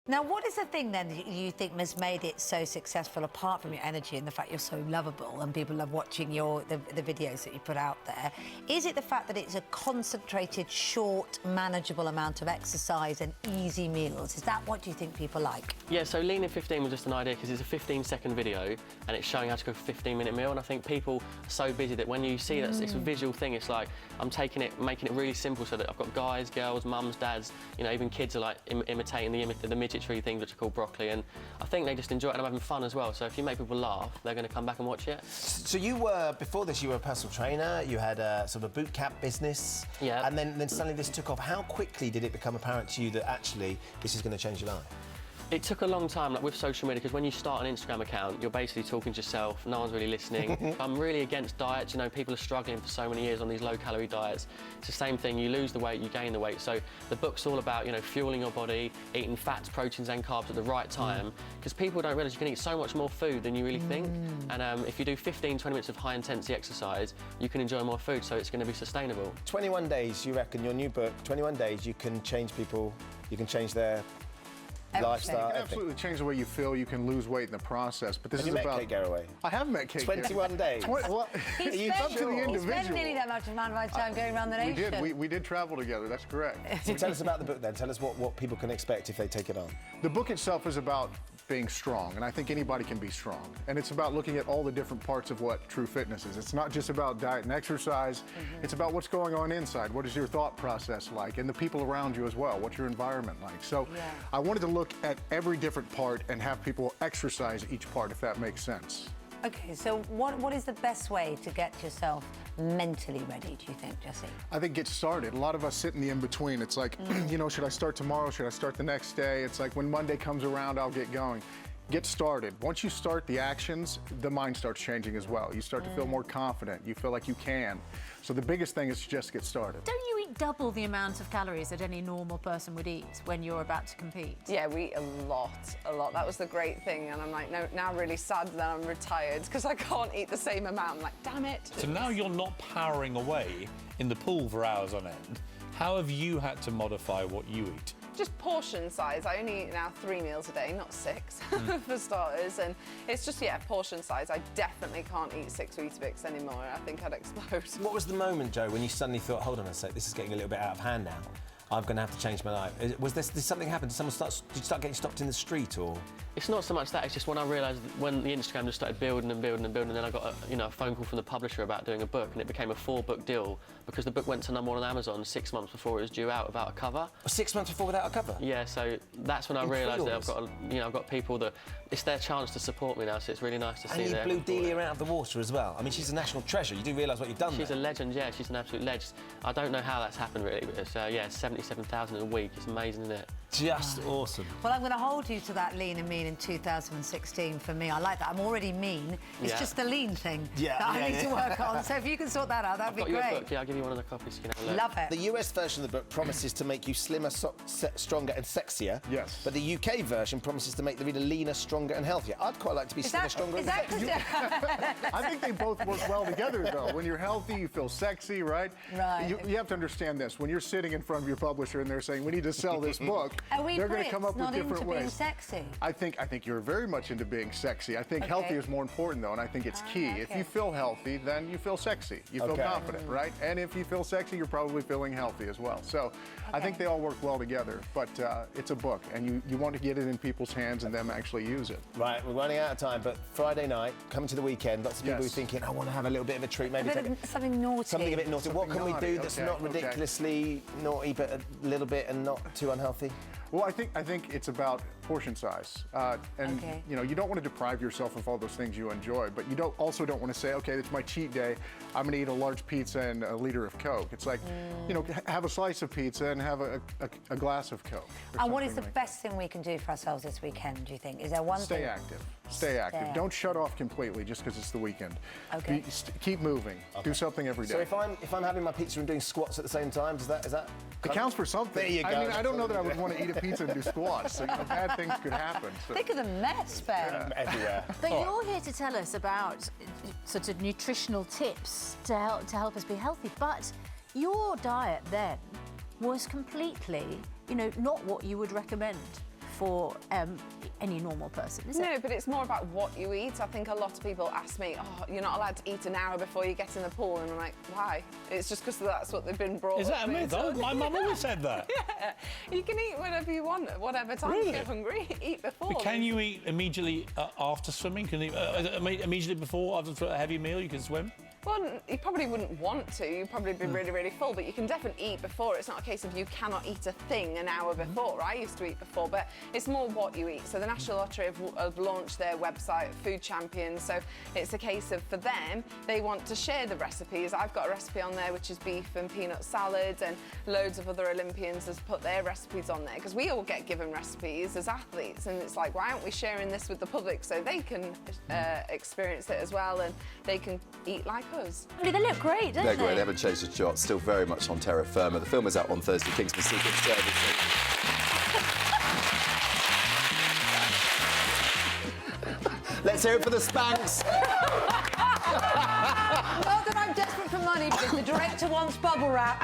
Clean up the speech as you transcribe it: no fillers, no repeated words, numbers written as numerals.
Now, what is the thing then that you think has made it so successful, apart from your energy and the fact you're so lovable and people love watching the videos that you put out there? Is it the fact that it's a concentrated, short, manageable amount of exercise and easy meals? Is that what do you think people like? Yeah, so Lean in 15 was just an idea because it's a 15-second video and it's showing how to cook a 15-minute meal, and I think people are so busy that when you see that it's a visual thing, it's like I'm taking it, making it really simple so that I've got guys, girls, mums, dads, you know, even kids are like imitating the midgetry things which are called broccoli, and I think they just enjoy it and I'm having fun as well. So if you make people laugh, they're going to come back and watch it. So you were, before this, you were a personal trainer, you had a sort of a boot camp business, yeah, and then suddenly this took off. How quickly did it become apparent to you that actually this is going to change your life? It took a long time, like with social media, because when you start an Instagram account, you're basically talking to yourself, no one's really listening. I'm really against diets, you know, people are struggling for so many years on these low-calorie diets. It's the same thing, you lose the weight, you gain the weight. So the book's all about, you know, fueling your body, eating fats, proteins and carbs at the right time, because people don't realise you can eat so much more food than you really think. And if you do 15, 20 minutes of high-intensity exercise, you can enjoy more food, so it's going to be sustainable. 21 days, you reckon, your new book, 21 days, you can change people, you can change their lifestyle. You can absolutely change the way you feel. You can lose weight in the process. But this Have is you met about. Kate Garraway? I have met Kate. 21 days. Well, He up to the individual. spent nearly that much amount of time going around the nation. We did travel together. That's correct. So tell us about the book then. Tell us what people can expect if they take it on. The book itself is about being strong, and I think anybody can be strong. And it's about looking at all the different parts of what true fitness is. It's not just about diet and exercise. It's about what's going on inside. What is your thought process like? And the people around you as well. What's your environment like? So I wanted to look at every different part and have people exercise each part, if that makes sense. Okay, so what is the best way to get yourself mentally ready, do you think, Jesse? I think get started. A lot of us sit in the in-between. It's like, you know, should I start tomorrow? Should I start the next day? It's like when Monday comes around, I'll get going. Get started. Once you start the actions, the mind starts changing as well. You start to feel more confident. You feel like you can. So the biggest thing is to just get started. Don't you eat double the amount of calories that any normal person would eat when you're about to compete? Yeah, we eat a lot. That was the great thing, and I'm like, no, now really sad that I'm retired because I can't eat the same amount. I'm like, damn it. So now you're not powering away in the pool for hours on end. How have you had to modify what you eat? Just portion size. I only eat now 3 meals a day, not 6 for starters. And it's just, yeah, portion size. I definitely can't eat 6 Weetabix anymore. I think I'd explode. What was the moment, Joe, when you suddenly thought, hold on a sec, this is getting a little bit out of hand now? I'm going to have to change my life. Did something happen? Did you start getting stopped in the street, or? It's not so much that, it's just when I realised when the Instagram just started building and building and building, and then I got a phone call from the publisher about doing a book, and it became a 4-book deal because the book went to #1 on Amazon 6 months before it was due out without a cover. 6 months before without a cover? Yeah, so that's when I realised that I've got people that it's their chance to support me now, so it's really nice to see that. And you blew Delia out of the water as well. I mean, she's a national treasure. You do realise what you've done She's there. a legend, yeah, she's an absolute legend. I don't know how that's happened really, but it's, yeah, 77,000 in a week. It's amazing, isn't it? Just awesome. Well, I'm going to hold you to that lean and mean in 2016 for me. I like that. I'm already mean. It's just the lean thing that I need to work on. So if you can sort that out, that'd be great. I've got your book. Yeah, I'll give you one of the copies. You can have a look. Love it. The US version of the book promises to make you slimmer, stronger and sexier. Yes. But the UK version promises to make the reader leaner, stronger and healthier. I'd quite like to be slimmer, stronger and sexier. I think they both work well together, though. When you're healthy, you feel sexy, right? Right. You have to understand this. When you're sitting in front of your publisher and they're saying, we need to sell this book, they're going to come up with different ways. Being sexy? I think you're very much into being sexy. I think healthy is more important, though, and I think it's key. Okay. If you feel healthy, then you feel sexy. You feel confident, right? And if you feel sexy, you're probably feeling healthy as well. So I think they all work well together, but it's a book, and you want to get it in people's hands and them actually use it. Right, we're running out of time, but Friday night, coming to the weekend, lots of people who are thinking, I want to have a little bit of a treat, maybe something naughty. Something a bit naughty. What can we do that's not ridiculously naughty, but a little bit and not too unhealthy? Well, I think it's about portion size, and you know, you don't want to deprive yourself of all those things you enjoy, but you also don't want to say, okay, it's my cheat day, I'm going to eat a large pizza and a liter of Coke. It's like, you know, have a slice of pizza and have a glass of Coke. And what is the best thing we can do for ourselves this weekend, do you think? Is there one thing? Stay active. Stay active. Don't shut off completely just because it's the weekend. Okay. Keep moving. Do something every day. So if I'm having my pizza and doing squats at the same time, is that? It counts for something. There you go. I mean, I don't know that I would want to eat a pizza and do squats. So, you know, bad things could happen. So. Think of the mess, Ben. Everywhere. But you're here to tell us about sort of nutritional tips to help us be healthy. But your diet then was completely, you know, not what you would recommend for any normal person, is it? No, but it's more about what you eat. I think a lot of people ask me, oh, you're not allowed to eat an hour before you get in the pool. And I'm like, why? It's just because that's what they've been brought Is up that a myth? with. Oh, my mum always said that. Yeah, you can eat whatever you want at whatever time Really? you get hungry. Eat before. But can you eat immediately after swimming? Can you immediately before, after a heavy meal, you can swim? Well, you probably wouldn't want to. You'd probably be really, really full, but you can definitely eat before. It's not a case of you cannot eat a thing an hour before. I used to eat before, but it's more what you eat. So the National Lottery have launched their website, Food Champions. So it's a case of, for them, they want to share the recipes. I've got a recipe on there, which is beef and peanut salad, and loads of other Olympians have put their recipes on there, because we all get given recipes as athletes, and it's like, why aren't we sharing this with the public so they can experience it as well, and they can eat like us. They look great, don't They're they? great. They haven't changed a jot. Still very much on terra firma. The film is out on Thursday. Kingsman Secret Service. Let's hear it for the Spanks. Well, then I'm desperate for money because the director wants bubble wrap.